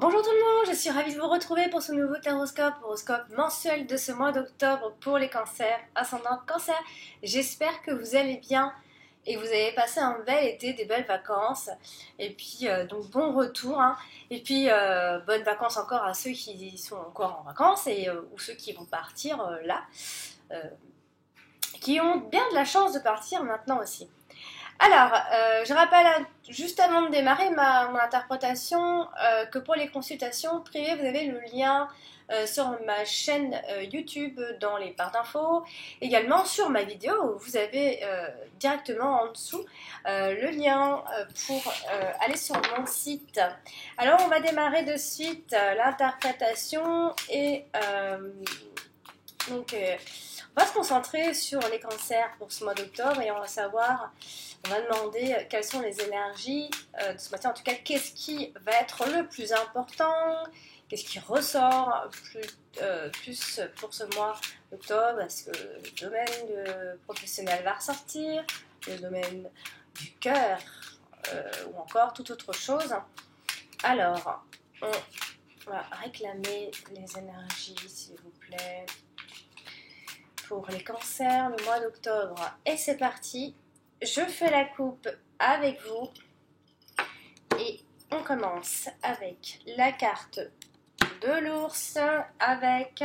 Bonjour tout le monde, je suis ravie de vous retrouver pour ce nouveau horoscope mensuel de ce mois d'octobre pour les cancers, ascendant cancer. J'espère que vous allez bien et que vous avez passé un bel été, des belles vacances. Et puis donc bon retour, hein. Et puis bonnes vacances encore à ceux qui sont encore en vacances ou ceux qui vont partir là, euh, qui ont bien de la chance de partir maintenant aussi. Alors, je rappelle juste avant de démarrer mon interprétation que pour les consultations privées, vous avez le lien sur ma chaîne YouTube dans les barres d'infos. Également sur ma vidéo, vous avez directement en dessous le lien pour aller sur mon site. Alors, on va démarrer de suite l'interprétation et donc on va se concentrer sur les cancers pour ce mois d'octobre et on va demander quelles sont les énergies de ce mois. En tout cas, qu'est-ce qui va être le plus important, qu'est-ce qui ressort plus pour ce mois d'octobre. Est-ce que le domaine professionnel va ressortir, le domaine du cœur ou encore toute autre chose. Alors, on va réclamer les énergies, s'il vous plaît, pour les cancers le mois d'octobre. Et c'est parti, je fais la coupe avec vous et on commence avec la carte de l'ours, avec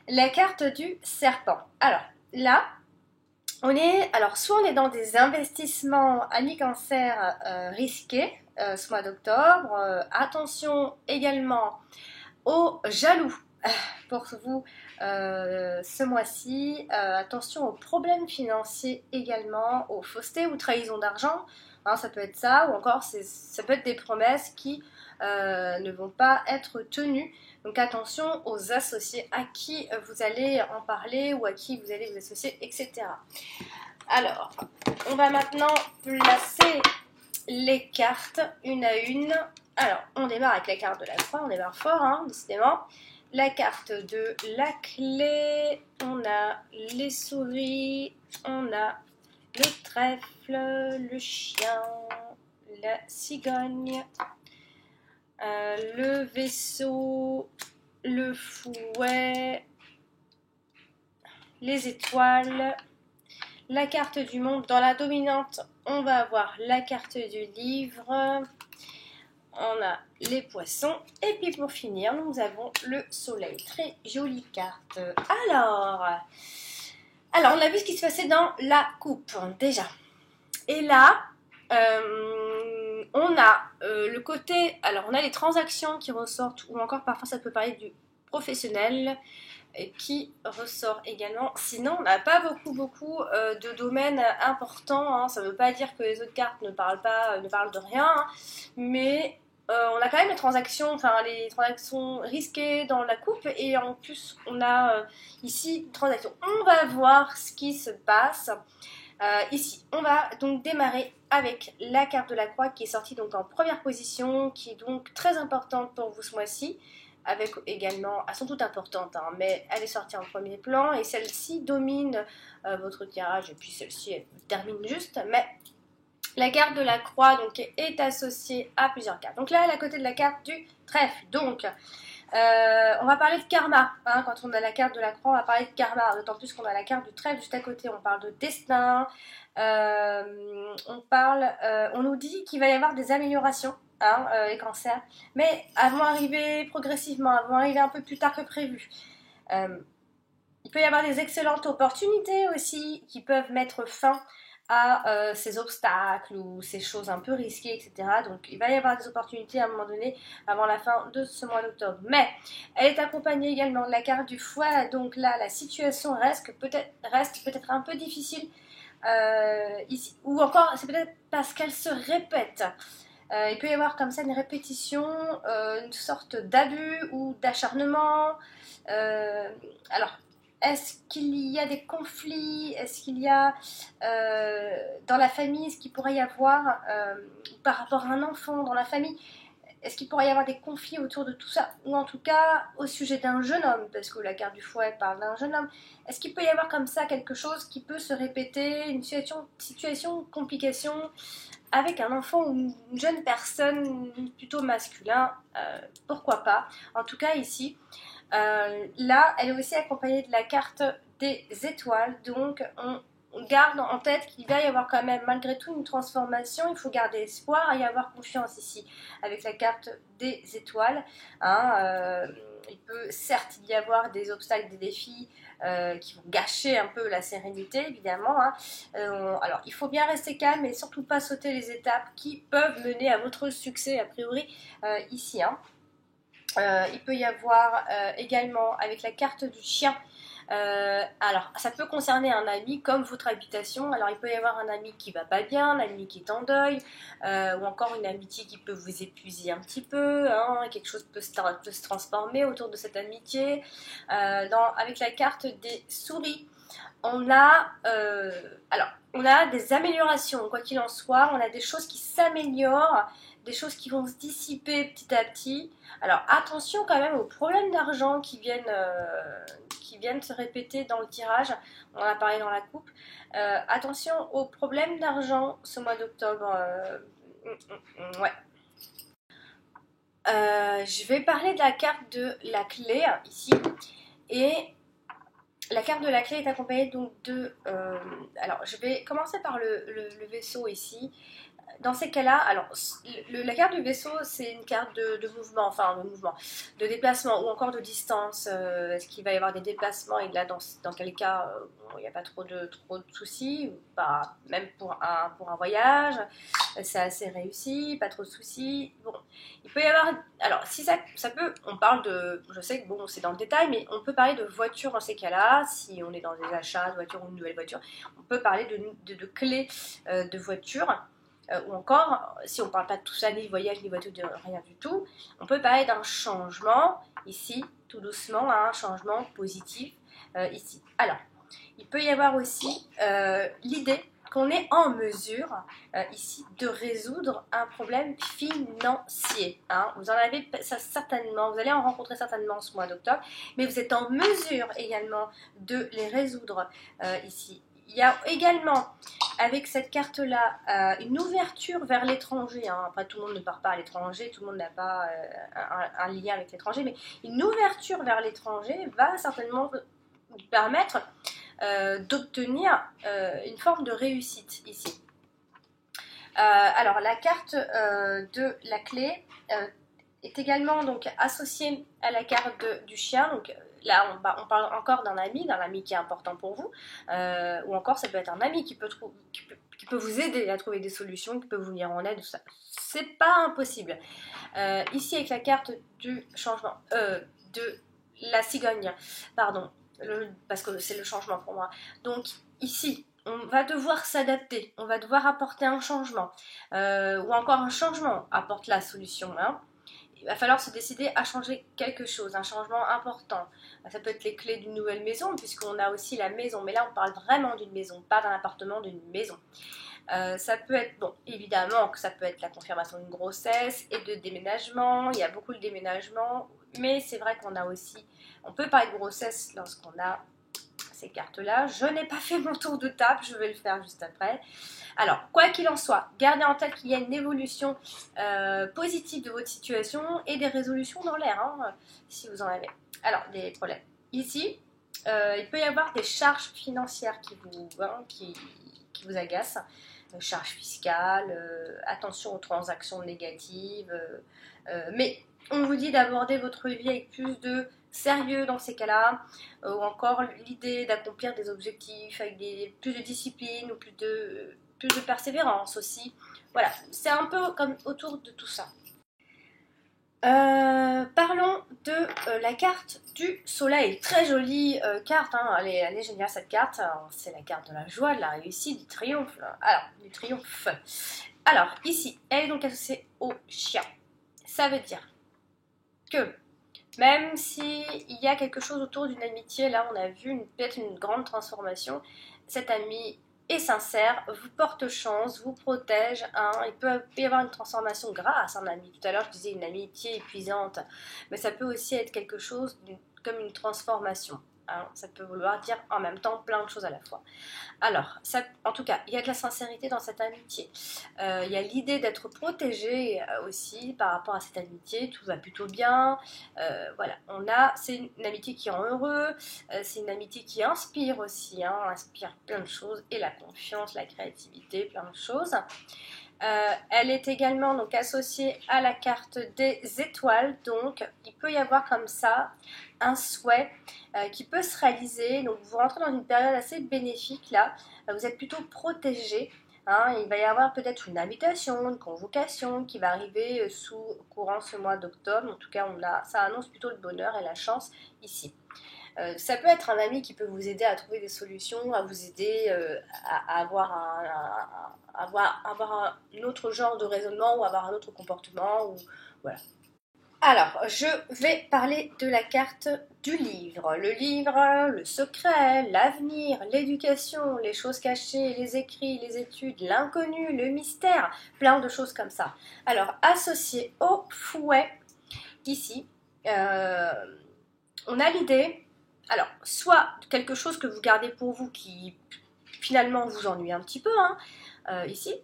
la carte du serpent. Alors là, soit on est dans des investissements amis cancer risqués ce mois d'octobre. Attention également aux jaloux pour vous ce mois-ci. Attention aux problèmes financiers également, aux faussetés ou trahisons d'argent, hein, ça peut être ça, ou encore ça peut être des promesses qui ne vont pas être tenues. Donc attention aux associés à qui vous allez en parler ou à qui vous allez vous associer, etc. Alors, on va maintenant placer les cartes une à une. Alors, on démarre avec la carte de la croix, on démarre fort, hein, décidément. La carte de la clé, on a les souris, on a le trèfle, le chien, la cigogne, le vaisseau, le fouet, les étoiles, la carte du monde. Dans la dominante, on va avoir la carte du livre. On a les poissons. Et puis pour finir, nous avons le soleil. Très jolie carte. Alors, on a vu ce qui se passait dans la coupe, déjà. Et là, on a le côté... Alors, on a les transactions qui ressortent, ou encore parfois ça peut parler du professionnel qui ressort également. Sinon, on n'a pas beaucoup de domaines importants, hein. Ça ne veut pas dire que les autres cartes ne parlent de rien, hein. Mais on a quand même les transactions risquées dans la coupe, et en plus on a ici une transaction. On va voir ce qui se passe. Ici, on va donc démarrer avec la carte de la croix qui est sortie donc en première position, qui est donc très importante pour vous ce mois-ci, avec également, elles sont toutes importantes, hein, mais elle est sortie en premier plan, et celle-ci domine votre tirage, et puis celle-ci elle termine juste, mais la carte de la croix donc est associée à plusieurs cartes. Donc là, elle est à côté de la carte du trèfle. Donc, on va parler de karma, hein. Quand on a la carte de la croix, on va parler de karma, d'autant plus qu'on a la carte du trèfle juste à côté. On parle de destin, on nous dit qu'il va y avoir des améliorations, hein, les cancers, mais elles vont arriver progressivement, elles vont arriver un peu plus tard que prévu. Il peut y avoir des excellentes opportunités aussi qui peuvent mettre fin à ces obstacles ou ces choses un peu risquées, etc. Donc il va y avoir des opportunités à un moment donné avant la fin de ce mois d'octobre. Mais elle est accompagnée également de la carte du fouet, donc là la situation reste peut-être un peu difficile ici, ou encore c'est peut-être parce qu'elle se répète. Il peut y avoir comme ça une répétition, une sorte d'abus ou d'acharnement. Alors, est-ce qu'il y a des conflits? Est-ce qu'il y a dans la famille, ce qu'il pourrait y avoir par rapport à un enfant dans la famille? Est-ce qu'il pourrait y avoir des conflits autour de tout ça? Ou en tout cas au sujet d'un jeune homme, parce que la carte du fouet parle d'un jeune homme. Est-ce qu'il peut y avoir comme ça quelque chose qui peut se répéter, une situation complication avec un enfant ou une jeune personne plutôt masculin? Pourquoi pas? En tout cas ici, là, elle est aussi accompagnée de la carte des étoiles, donc on garde en tête qu'il va y avoir quand même malgré tout une transformation, il faut garder espoir et avoir confiance ici avec la carte des étoiles. Hein, il peut certes y avoir des obstacles, des défis qui vont gâcher un peu la sérénité évidemment. Hein. Alors il faut bien rester calme et surtout pas sauter les étapes qui peuvent mener à votre succès a priori ici. Hein. Il peut y avoir également avec la carte du chien. Alors, ça peut concerner un ami comme votre habitation. Alors, il peut y avoir un ami qui va pas bien, un ami qui est en deuil, ou encore une amitié qui peut vous épuiser un petit peu. Hein, quelque chose peut se transformer autour de cette amitié. Avec la carte des souris, on a des améliorations, quoi qu'il en soit, on a des choses qui s'améliorent, des choses qui vont se dissiper petit à petit. Alors attention quand même aux problèmes d'argent qui viennent se répéter dans le tirage, on en a parlé dans la coupe. Attention aux problèmes d'argent ce mois d'octobre. Ouais. Je vais parler de la carte de la clé ici, et la carte de la clé est accompagnée donc de... alors, je vais commencer par le vaisseau ici. Dans ces cas-là, alors, la carte du vaisseau, c'est une carte de mouvement, enfin de mouvement, de déplacement ou encore de distance. Est-ce qu'il va y avoir des déplacements? Et là, dans quel cas, bon, il n'y a pas trop de soucis, pas, même pour un voyage, c'est assez réussi, pas trop de soucis. Bon, il peut y avoir... Alors, si ça peut... On parle de... Je sais que bon, c'est dans le détail, mais on peut parler de voiture dans ces cas-là. Si on est dans des achats de voiture ou une nouvelle voiture, on peut parler de clés de voiture. Ou encore, si on ne parle pas de tout ça, ni voyage, ni voiture, de rien du tout, on peut parler d'un changement, ici, tout doucement, un changement positif, ici. Alors, il peut y avoir aussi l'idée qu'on est en mesure, ici, de résoudre un problème financier. Hein. Vous en avez ça, certainement, vous allez en rencontrer certainement ce mois d'octobre, mais vous êtes en mesure également de les résoudre ici. Il y a également, avec cette carte-là, une ouverture vers l'étranger. Hein. Après, tout le monde ne part pas à l'étranger, tout le monde n'a pas un lien avec l'étranger, mais une ouverture vers l'étranger va certainement vous permettre d'obtenir une forme de réussite ici. Alors, la carte de la clé est également donc associée à la carte du chien. Donc, là, on parle encore d'un ami qui est important pour vous, ou encore ça peut être un ami qui peut vous aider à trouver des solutions, qui peut vous venir en aide, tout ça. C'est pas impossible. Ici, avec la carte du changement, de la cigogne, pardon, parce que c'est le changement pour moi. Donc, ici, on va devoir s'adapter, on va devoir apporter un changement, ou encore un changement apporte la solution, hein. Il va falloir se décider à changer quelque chose, un changement important. Ça peut être les clés d'une nouvelle maison, puisqu'on a aussi la maison, mais là on parle vraiment d'une maison, pas d'un appartement, d'une maison. Ça peut être, bon, évidemment que ça peut être la confirmation d'une grossesse et de déménagement, il y a beaucoup de déménagements, mais c'est vrai qu'on a aussi, on peut parler de grossesse lorsqu'on a ces cartes-là. Je n'ai pas fait mon tour de table, je vais le faire juste après. Alors, quoi qu'il en soit, gardez en tête qu'il y a une évolution positive de votre situation et des résolutions dans l'air, hein, si vous en avez. Alors, des problèmes. Ici, il peut y avoir des charges financières qui vous agacent. Charges fiscales, attention aux transactions négatives. Mais on vous dit d'aborder votre vie avec plus de sérieux dans ces cas-là, ou encore l'idée d'accomplir des objectifs avec plus de discipline ou plus de persévérance aussi. Voilà, c'est un peu comme autour de tout ça. Parlons de la carte du soleil. Très jolie carte, hein. Elle est géniale cette carte. C'est la carte de la joie, de la réussite, du triomphe. Alors, du triomphe. Alors, ici, elle est donc associée au chien. Ça veut dire que même s'il y a quelque chose autour d'une amitié, là on a vu peut-être une grande transformation, cet ami est sincère, vous porte chance, vous protège. Hein. Il peut y avoir une transformation grâce à un ami. Tout à l'heure, je disais une amitié épuisante, mais ça peut aussi être quelque chose comme une transformation. Hein. Ça peut vouloir dire en même temps plein de choses à la fois. Alors, ça, en tout cas, il y a de la sincérité dans cette amitié. Il y a l'idée d'être protégé aussi par rapport à cette amitié. Tout va plutôt bien. Voilà, c'est une amitié qui rend heureux. C'est une amitié qui inspire aussi. Hein, inspire plein de choses. Et la confiance, la créativité, plein de choses. Elle est également donc associée à la carte des étoiles, donc il peut y avoir comme ça un souhait qui peut se réaliser. Donc vous rentrez dans une période assez bénéfique là, vous êtes plutôt protégé. Hein, il va y avoir peut-être une invitation, une convocation qui va arriver courant ce mois d'octobre. En tout cas, ça annonce plutôt le bonheur et la chance ici. Ça peut être un ami qui peut vous aider à trouver des solutions, à vous aider à avoir un autre genre de raisonnement ou avoir un autre comportement. Voilà. Alors, je vais parler de la carte du livre. Le livre, le secret, l'avenir, l'éducation, les choses cachées, les écrits, les études, l'inconnu, le mystère, plein de choses comme ça. Alors, associé au fouet, ici, on a l'idée... Alors, soit quelque chose que vous gardez pour vous qui finalement vous ennuie un petit peu, hein, ici.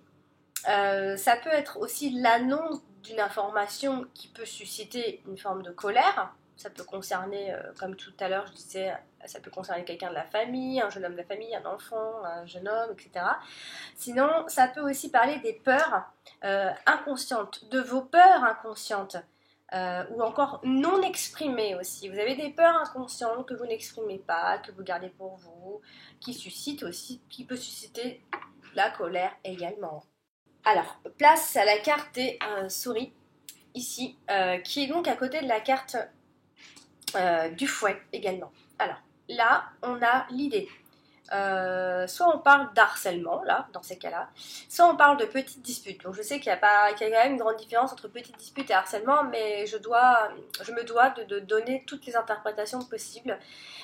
Ça peut être aussi l'annonce d'une information qui peut susciter une forme de colère. Ça peut concerner, comme tout à l'heure je disais, ça peut concerner quelqu'un de la famille, un jeune homme de la famille, un enfant, un jeune homme, etc. Sinon, ça peut aussi parler des peurs inconscientes, de vos peurs inconscientes. Ou encore non exprimées aussi. Vous avez des peurs inconscientes que vous n'exprimez pas, que vous gardez pour vous, qui peut susciter la colère également. Alors, place à la carte des souris, ici, qui est donc à côté de la carte du fouet également. Alors, là, on a l'idée. Soit on parle d'harcèlement, là, dans ces cas-là, soit on parle de petites disputes. Donc je sais qu'il y a quand même une grande différence entre petites disputes et harcèlement, mais je me dois de donner toutes les interprétations possibles.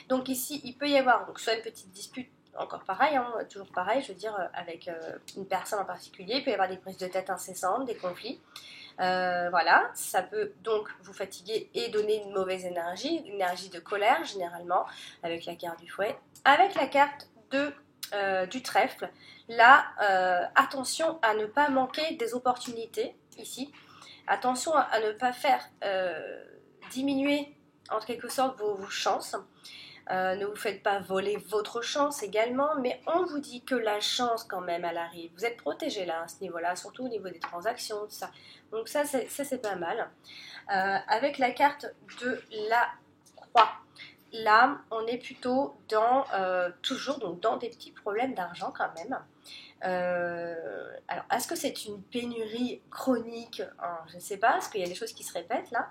Donc ici, il peut y avoir donc, soit une petite dispute, encore pareil, hein, toujours pareil, je veux dire, avec une personne en particulier, il peut y avoir des prises de tête incessantes, des conflits. Voilà, ça peut donc vous fatiguer et donner une mauvaise énergie, une énergie de colère généralement, avec la carte du fouet. Avec la carte du trèfle, là, attention à ne pas manquer des opportunités ici. Attention à ne pas faire diminuer en quelque sorte vos chances. Ne vous faites pas voler votre chance également, mais on vous dit que la chance quand même elle arrive. Vous êtes protégé là à ce niveau-là, surtout au niveau des transactions, tout ça. Donc ça c'est pas mal. Avec la carte de la croix, là on est plutôt toujours donc dans des petits problèmes d'argent quand même. Alors est-ce que c'est une pénurie chronique? Je ne sais pas, est-ce qu'il y a des choses qui se répètent là?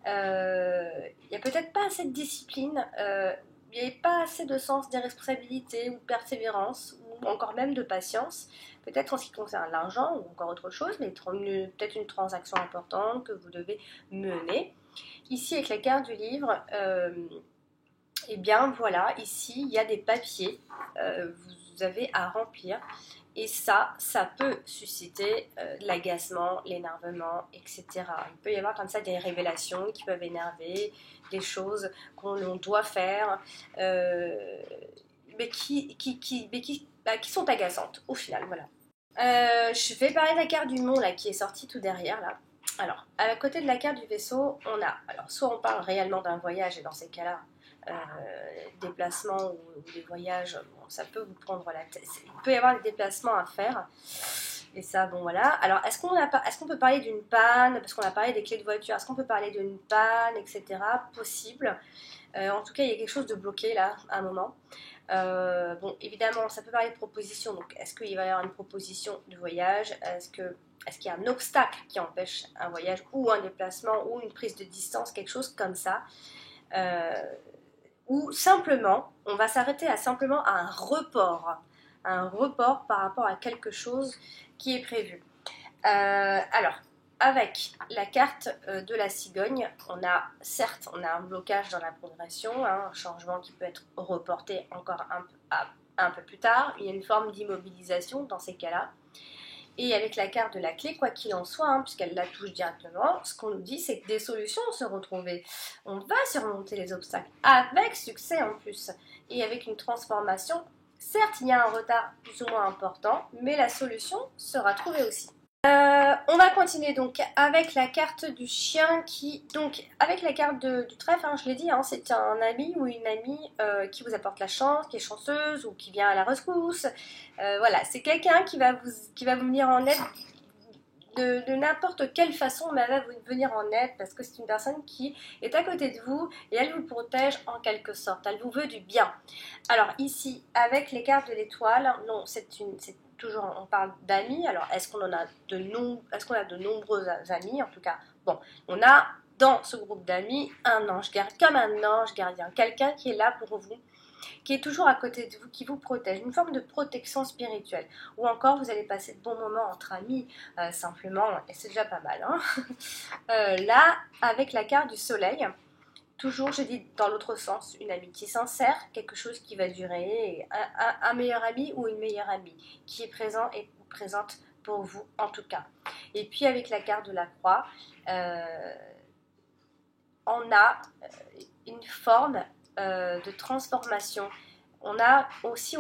Il n'y a peut-être pas assez de discipline, il n'y a pas assez de sens des responsabilités ou de persévérance ou encore même de patience, peut-être en ce qui concerne l'argent ou encore autre chose, mais peut-être une transaction importante que vous devez mener. Ici avec la carte du livre, eh bien voilà, ici il y a des papiers, vous avez à remplir. Et ça peut susciter de l'agacement, l'énervement, etc. Il peut y avoir comme ça des révélations qui peuvent énerver, des choses qu'on doit faire, mais qui sont agaçantes au final. Voilà. Je vais parler de la carte du mont là, qui est sortie tout derrière là. Alors, à côté de la carte du vaisseau, alors soit on parle réellement d'un voyage, et dans ces cas-là, déplacements ou des voyages, bon, ça peut vous prendre la tête. Il peut y avoir des déplacements à faire. Et ça, bon voilà. Alors, est-ce qu'on peut parler d'une panne? Parce qu'on a parlé des clés de voiture. Est-ce qu'on peut parler d'une panne, etc. Possible. En tout cas, il y a quelque chose de bloqué là, à un moment. Bon, évidemment, ça peut parler de proposition. Donc, est-ce qu'il va y avoir une proposition de voyage? Est-ce qu'il y a un obstacle qui empêche un voyage ou un déplacement ou une prise de distance, quelque chose comme ça? Ou simplement, on va s'arrêter simplement à un report par rapport à quelque chose qui est prévu. Alors, avec la carte de la cigogne, on a un blocage dans la progression, un changement qui peut être reporté encore un peu plus tard. Il y a une forme d'immobilisation dans ces cas-là. Et avec la carte de la clé, quoi qu'il en soit, hein, puisqu'elle la touche directement, ce qu'on nous dit, c'est que des solutions seront trouvées. On va surmonter les obstacles, avec succès en plus, et avec une transformation. Certes, il y a un retard plus ou moins important, mais la solution sera trouvée aussi. On va continuer donc avec la carte du chien avec la carte du trèfle, hein, je l'ai dit, hein, c'est un ami ou une amie qui vous apporte la chance, qui est chanceuse ou qui vient à la rescousse. Voilà, c'est quelqu'un qui va vous venir en aide de n'importe quelle façon, mais elle va vous venir en aide parce que c'est une personne qui est à côté de vous et elle vous protège en quelque sorte, elle vous veut du bien. Alors ici, avec les cartes de l'étoile, non, c'est toujours, on parle d'amis. Alors, est-ce qu'on a de nombreux amis? En tout cas, bon, on a dans ce groupe d'amis un ange gardien, comme un ange gardien, quelqu'un qui est là pour vous, qui est toujours à côté de vous, qui vous protège, une forme de protection spirituelle. Ou encore, vous allez passer de bons moments entre amis, simplement, et c'est déjà pas mal. Hein. Là, avec la carte du soleil, toujours, je dis dans l'autre sens, une amitié sincère, quelque chose qui va durer, un meilleur ami ou une meilleure amie qui est présent et présente pour vous en tout cas. Et puis avec la carte de la croix, on a une forme de transformation. On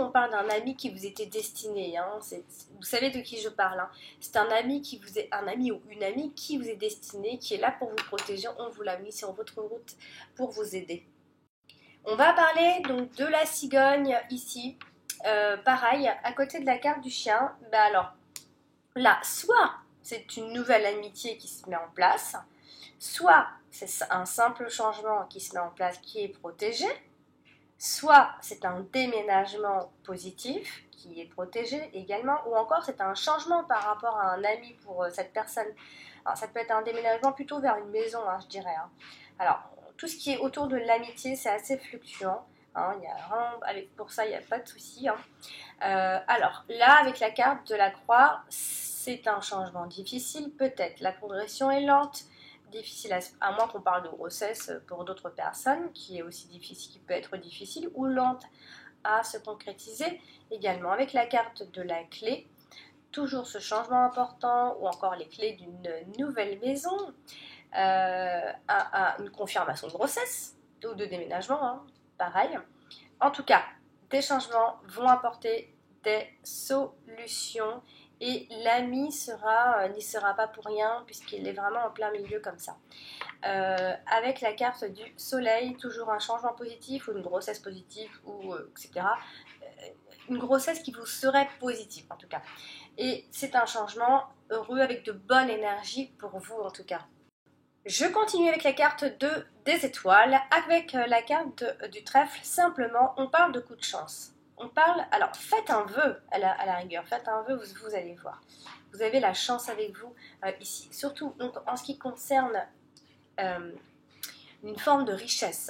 parle d'un ami qui vous était destiné. Hein, vous savez de qui je parle. Hein. C'est un ami un ami ou une amie qui vous est destiné, qui est là pour vous protéger. On vous l'a mis sur votre route pour vous aider. On va parler donc de la cigogne ici. Pareil, à côté de la carte du chien. Ben alors, là, soit c'est une nouvelle amitié qui se met en place, soit c'est un simple changement qui se met en place qui est protégé. Soit c'est un déménagement positif qui est protégé également, ou encore c'est un changement par rapport à un ami pour cette personne. Alors ça peut être un déménagement plutôt vers une maison, hein, je dirais. Hein. Alors tout ce qui est autour de l'amitié, c'est assez fluctuant. Hein, pour ça, il n'y a pas de souci. Hein. Alors là, avec la carte de la croix, c'est un changement difficile, peut-être. La progression est lente. Difficile à moins qu'on parle de grossesse pour d'autres personnes qui est aussi difficile, qui peut être difficile ou lente à se concrétiser également avec la carte de la clé, toujours ce changement important ou encore les clés d'une nouvelle maison, une confirmation de grossesse ou de déménagement, hein, pareil. En tout cas, des changements vont apporter des solutions et l'ami n'y sera pas pour rien puisqu'il est vraiment en plein milieu comme ça. Avec la carte du soleil, toujours un changement positif ou une grossesse positive ou etc. Une grossesse qui vous serait positive en tout cas. Et c'est un changement heureux avec de bonnes énergies pour vous en tout cas. Je continue avec la carte des étoiles. Avec la carte du trèfle, simplement, on parle de coup de chance. Alors faites un vœu à la rigueur, faites un vœu, vous allez voir. Vous avez la chance avec vous ici, surtout donc, en ce qui concerne une forme de richesse.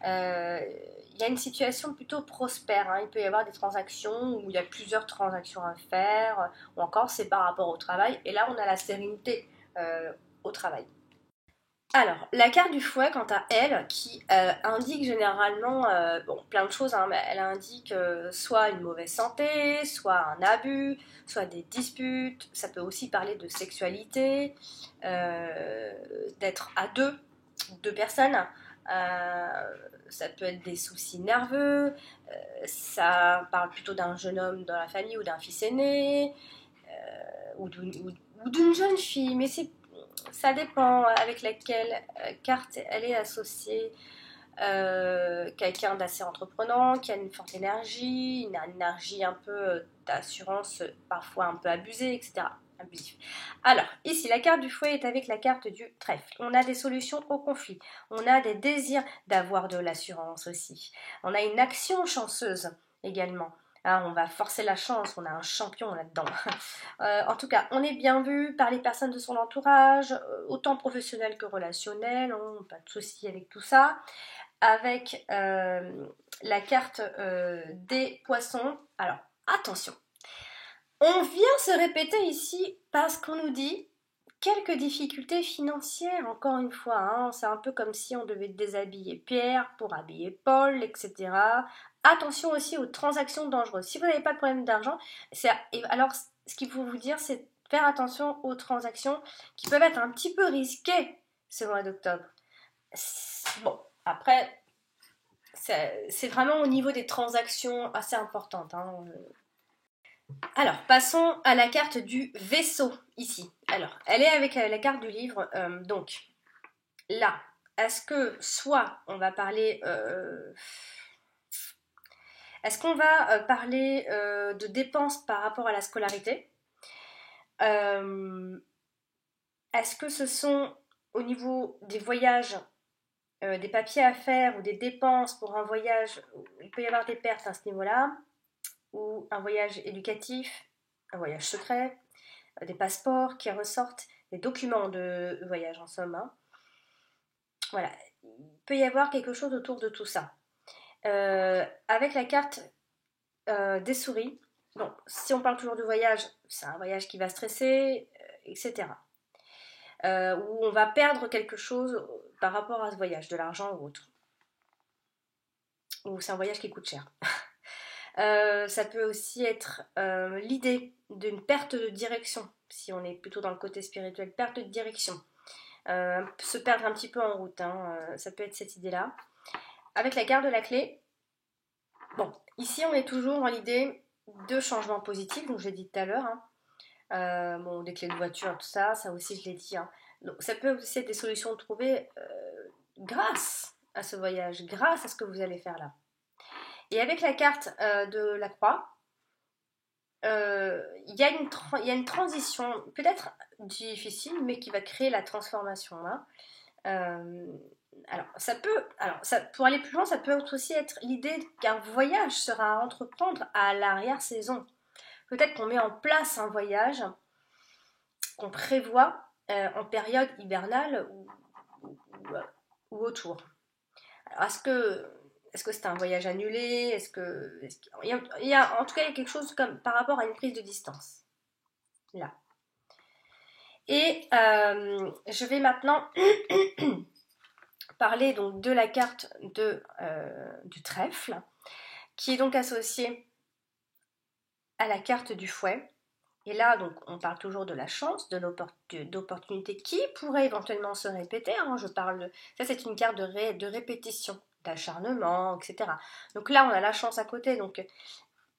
Il y a une situation plutôt prospère, hein. Il peut y avoir des transactions où il y a plusieurs transactions à faire, ou encore c'est par rapport au travail, et là on a la sérénité au travail. Alors, la carte du fouet, quant à elle, qui indique généralement plein de choses, hein, mais elle indique soit une mauvaise santé, soit un abus, soit des disputes, ça peut aussi parler de sexualité, d'être à deux personnes, ça peut être des soucis nerveux, ça parle plutôt d'un jeune homme dans la famille ou d'un fils aîné, ou d'une jeune fille, mais ça dépend avec laquelle carte elle est associée. Quelqu'un d'assez entreprenant, qui a une forte énergie, une énergie un peu d'assurance, parfois un peu abusée, etc. Abusif. Alors, ici, la carte du fouet est avec la carte du trèfle. On a des solutions au conflit. On a des désirs d'avoir de l'assurance aussi. On a une action chanceuse également. Hein, on va forcer la chance, on a un champion là-dedans. En tout cas, on est bien vu par les personnes de son entourage, autant professionnel que relationnel, pas de souci avec tout ça. Avec la carte des poissons. Alors, attention, on vient se répéter ici parce qu'on nous dit quelques difficultés financières, encore une fois, hein. C'est un peu comme si on devait déshabiller Pierre pour habiller Paul, etc. Attention aussi aux transactions dangereuses. Si vous n'avez pas de problème d'argent, alors ce qu'il faut vous dire, c'est faire attention aux transactions qui peuvent être un petit peu risquées ce mois d'octobre. Bon, après, c'est vraiment au niveau des transactions assez importantes, hein. Alors, passons à la carte du vaisseau, ici. Alors, elle est avec la carte du livre. Donc, là, est-ce que soit on va parler... est-ce qu'on va parler de dépenses par rapport à la scolarité? Est-ce que ce sont au niveau des voyages, des papiers à faire ou des dépenses pour un voyage? Il peut y avoir des pertes à ce niveau-là, ou un voyage éducatif, un voyage secret, des passeports qui ressortent, des documents de voyage en somme, hein. Voilà, il peut y avoir quelque chose autour de tout ça. Avec la carte des souris, bon, si on parle toujours du voyage, c'est un voyage qui va stresser, etc. Où on va perdre quelque chose par rapport à ce voyage, de l'argent ou autre. Ou c'est un voyage qui coûte cher. Ça peut aussi être l'idée d'une perte de direction, si on est plutôt dans le côté spirituel, perte de direction. Se perdre un petit peu en route, hein, ça peut être cette idée-là. Avec la carte de la clé, bon, ici on est toujours dans l'idée de changement positif, donc je l'ai dit tout à l'heure, hein. Bon, des clés de voiture, tout ça, ça aussi je l'ai dit, hein. Donc ça peut aussi être des solutions trouvées grâce à ce voyage, grâce à ce que vous allez faire là. Et avec la carte de la croix, il y a une transition peut-être difficile, mais qui va créer la transformation là. Pour aller plus loin, ça peut aussi être l'idée qu'un voyage sera à entreprendre à l'arrière-saison. Peut-être qu'on met en place un voyage qu'on prévoit en période hivernale ou autour. Alors, est-ce que c'est un voyage annulé? Il y a, en tout cas, il y a quelque chose comme par rapport à une prise de distance. Là. Et je vais maintenant parler donc de la carte du trèfle, qui est donc associée à la carte du fouet. Et là, donc, on parle toujours de la chance, d'opportunités qui pourraient éventuellement se répéter, hein. Ça, c'est une carte de répétition, d'acharnement, etc. Donc là, on a la chance à côté, donc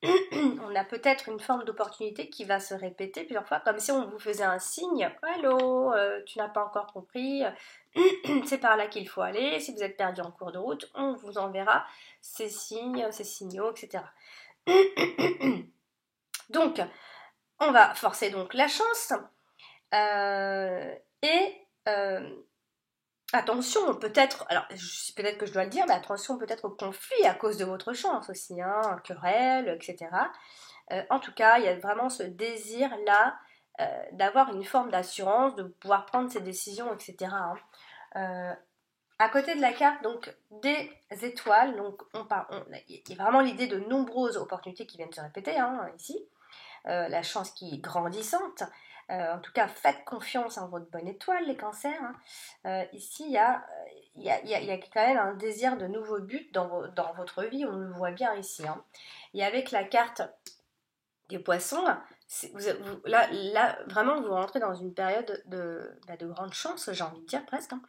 on a peut-être une forme d'opportunité qui va se répéter plusieurs fois, comme si on vous faisait un signe. Allô, tu n'as pas encore compris, c'est par là qu'il faut aller. Si vous êtes perdu en cours de route, on vous enverra ces signes, ces signaux, etc. Donc, on va forcer donc la chance. Attention, peut-être que je dois le dire, mais attention peut-être au conflit à cause de votre chance aussi, hein, querelle, etc. En tout cas, il y a vraiment ce désir-là d'avoir une forme d'assurance, de pouvoir prendre ses décisions, etc., hein. À côté de la carte donc des étoiles, donc il y a vraiment l'idée de nombreuses opportunités qui viennent se répéter, hein, ici. La chance qui est grandissante. En tout cas, faites confiance en votre bonne étoile, les cancers, hein. Ici, il y a quand même un désir de nouveaux buts dans votre vie, on le voit bien ici, hein. Et avec la carte des poissons, là, vraiment, vous rentrez dans une période de grande chance, j'ai envie de dire presque, hein.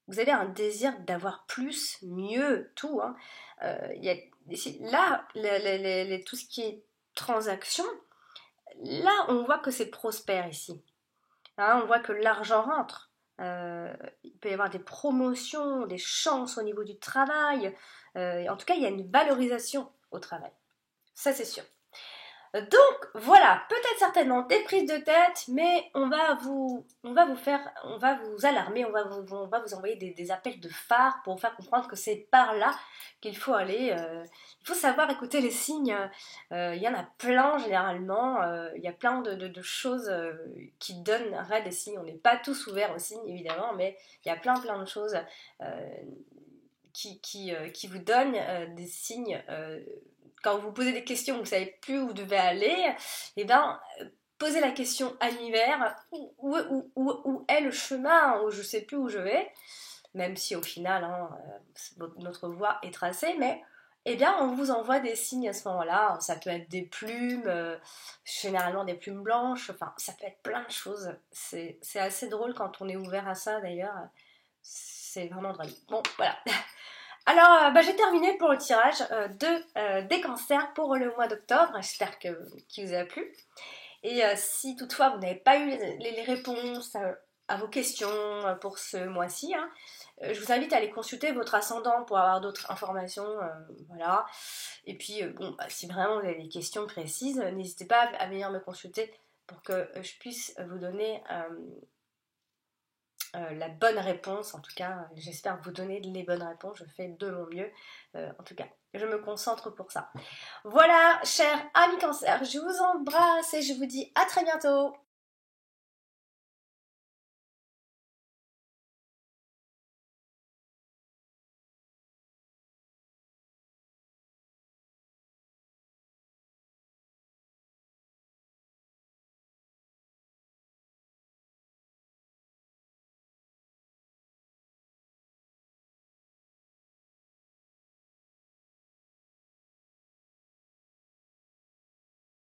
Vous avez un désir d'avoir plus, mieux, tout, hein. Là, tout ce qui est transaction, là, on voit que c'est prospère ici, hein. On voit que l'argent rentre. Il peut y avoir des promotions, des chances au niveau du travail. En tout cas, il y a une valorisation au travail. Ça, c'est sûr. Donc voilà, peut-être certainement des prises de tête, mais on va vous alarmer, on va vous envoyer des appels de phare pour vous faire comprendre que c'est par là qu'il faut aller. Il faut savoir écouter les signes. Il y en a plein généralement. Il y a plein de choses qui donneraient des signes. On n'est pas tous ouverts aux signes évidemment, mais il y a plein de choses qui vous donnent des signes. Quand vous posez des questions, vous ne savez plus où vous devez aller, et ben poser la question à l'univers, où est le chemin, où je sais plus où je vais, même si au final, hein, notre voie est tracée, mais eh bien, on vous envoie des signes à ce moment-là. Ça peut être des plumes, généralement des plumes blanches, enfin, ça peut être plein de choses. C'est assez drôle quand on est ouvert à ça, d'ailleurs. C'est vraiment drôle. Bon, voilà. Alors, j'ai terminé pour le tirage des cancers pour le mois d'octobre. J'espère qu'il vous a plu. Et si toutefois vous n'avez pas eu les réponses à vos questions pour ce mois-ci, hein, je vous invite à aller consulter votre ascendant pour avoir d'autres informations. Voilà. Et puis, bon, si vraiment vous avez des questions précises, n'hésitez pas à venir me consulter pour que je puisse vous donner la bonne réponse. En tout cas, j'espère vous donner les bonnes réponses. Je fais de mon mieux. En tout cas, je me concentre pour ça. Voilà, chers amis cancer, je vous embrasse et je vous dis à très bientôt.